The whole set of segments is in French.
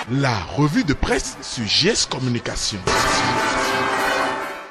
La revue de presse sur JS Communication.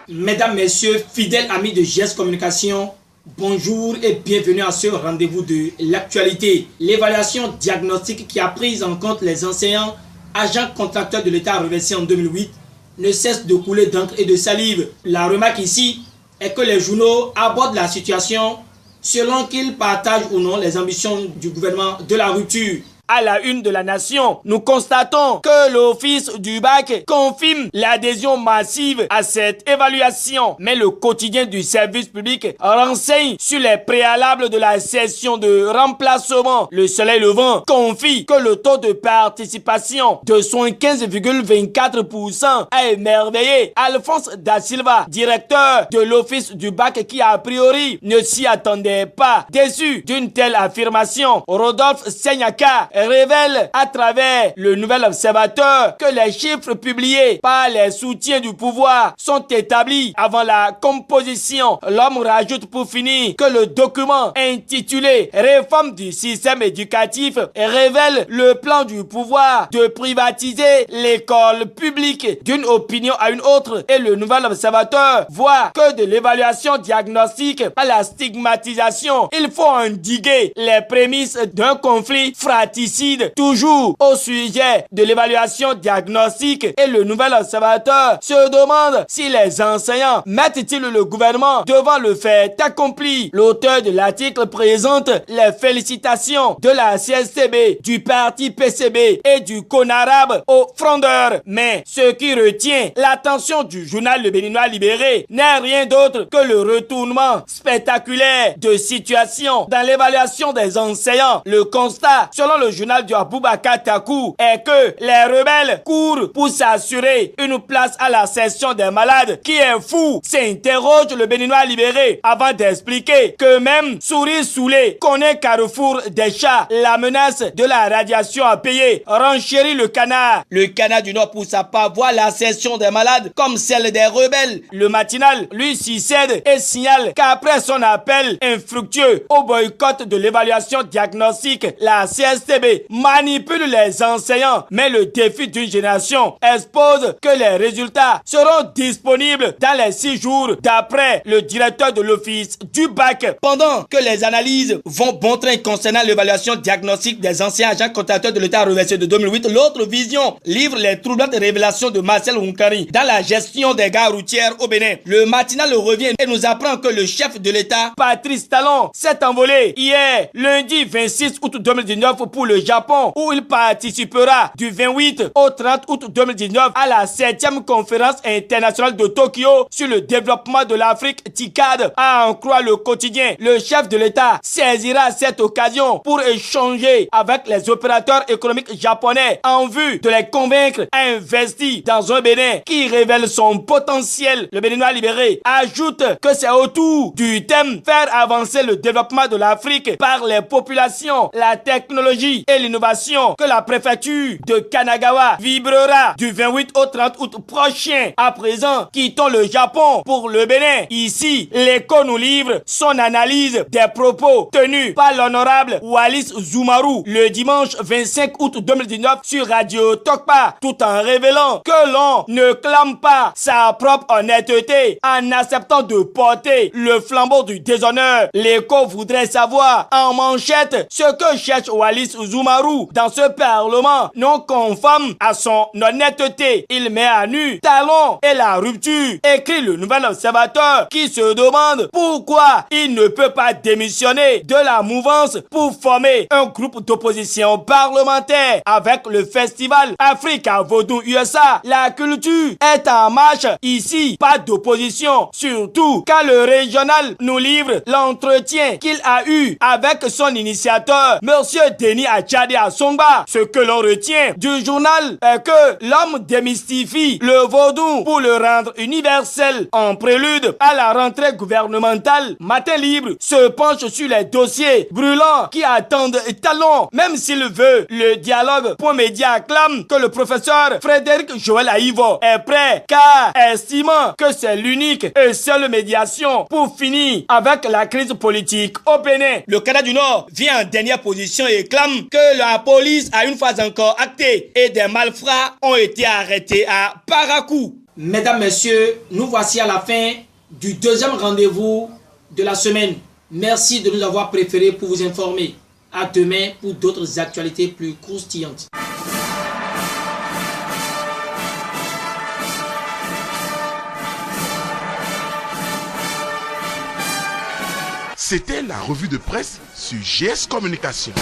Mesdames, Messieurs, fidèles amis de JS Communication, bonjour et bienvenue à ce rendez-vous de l'actualité. L'évaluation diagnostique qui a pris en compte les enseignants, agents contracteurs de l'État reversés en 2008, ne cesse de couler d'encre et de salive. La remarque ici est que les journaux abordent la situation selon qu'ils partagent ou non les ambitions du gouvernement de la rupture. À la une de la Nation, nous constatons que l'Office du bac confirme l'adhésion massive à cette évaluation. Mais le quotidien du service public renseigne sur les préalables de la session de remplacement. Le Soleil Levant confie que le taux de participation de 75,24% a émerveillé Alphonse Da Silva, directeur de l'Office du bac qui a priori ne s'y attendait pas. Déçu d'une telle affirmation, Rodolphe Segnaka révèle à travers le Nouvel Observateur que les chiffres publiés par les soutiens du pouvoir sont établis avant la composition. L'homme rajoute pour finir que le document intitulé Réforme du système éducatif révèle le plan du pouvoir de privatiser l'école publique. D'une opinion à une autre, et le Nouvel Observateur voit que de l'évaluation diagnostique à la stigmatisation, il faut endiguer les prémices d'un conflit fratricide. Toujours au sujet de l'évaluation diagnostique, et le Nouvel Observateur se demande si les enseignants mettent-ils le gouvernement devant le fait accompli. L'auteur de l'article présente les félicitations de la CSTB, du parti PCB et du CONARAB aux frondeurs. Mais ce qui retient l'attention du journal Le Béninois Libéré n'est rien d'autre que le retournement spectaculaire de situation dans l'évaluation des enseignants. Le constat, selon le journal du Aboubakar Takou, est que les rebelles courent pour s'assurer une place à la session des malades. Qui est fou, s'interroge le Béninois Libéré avant d'expliquer que même Souris Soulé connaît Carrefour des chats. La menace de la radiation à payer renchérit le canard. Le canard du Nord, pour sa part, voit la session des malades comme celle des rebelles. Le matinal lui s'y cède et signale qu'après son appel infructueux au boycott de l'évaluation diagnostique, la CSTB manipule les enseignants, mais le défi d'une génération expose que les résultats seront disponibles dans les 6 jours d'après le directeur de l'office du bac. Pendant que les analyses vont bon train concernant l'évaluation diagnostique des anciens agents contracteurs de l'État reversés de 2008, l'autre vision livre les troublantes révélations de Marcel Hunkari dans la gestion des gares routières au Bénin. Le matinal revient et nous apprend que le chef de l'État, Patrice Talon, s'est envolé hier, lundi 26 août 2019 pour le Japon, où il participera du 28 au 30 août 2019 à la 7e conférence internationale de Tokyo sur le développement de l'Afrique TICAD. À en croire le quotidien, le chef de l'État saisira cette occasion pour échanger avec les opérateurs économiques japonais en vue de les convaincre à investir dans un Bénin qui révèle son potentiel. Le Béninois Libéré ajoute que c'est autour du thème faire avancer le développement de l'Afrique par les populations, la technologie et l'innovation que la préfecture de Kanagawa vibrera du 28 au 30 août prochain. À présent, quittons le Japon pour le Bénin. Ici, l'Écho nous livre son analyse des propos tenus par l'honorable Wallis Zoumarou le dimanche 25 août 2019 sur Radio Tokpa, tout en révélant que l'on ne clame pas sa propre honnêteté en acceptant de porter le flambeau du déshonneur. L'Écho voudrait savoir en manchette ce que cherche Wallis Zoumarou dans ce parlement non conforme à son honnêteté. Il met à nu Talon et la rupture, écrit le Nouvel Observateur, qui se demande pourquoi il ne peut pas démissionner de la mouvance pour former un groupe d'opposition parlementaire. Avec le festival Africa Vaudou USA, la culture est en marche. Ici, pas d'opposition, surtout quand le régional nous livre l'entretien qu'il a eu avec son initiateur, Monsieur Denis Achadi Assongba. Ce que l'on retient du journal est que l'homme démystifie le vaudou pour le rendre universel. En prélude à la rentrée gouvernementale, Matin Libre se penche sur les dossiers brûlants qui attendent Talon, même s'il veut le dialogue. Point Média acclame que le professeur Frédéric Joël Aïvo est prêt, car estimant que c'est l'unique et seule médiation pour finir avec la crise politique au Bénin. Le Canada du Nord vient en dernière position et clame affirme que la police a une fois encore acté et des malfrats ont été arrêtés à Parakou. Mesdames, Messieurs, nous voici à la fin du deuxième rendez-vous de la semaine. Merci de nous avoir préférés pour vous informer. À demain pour d'autres actualités plus croustillantes. C'était la revue de presse sur GS Communication.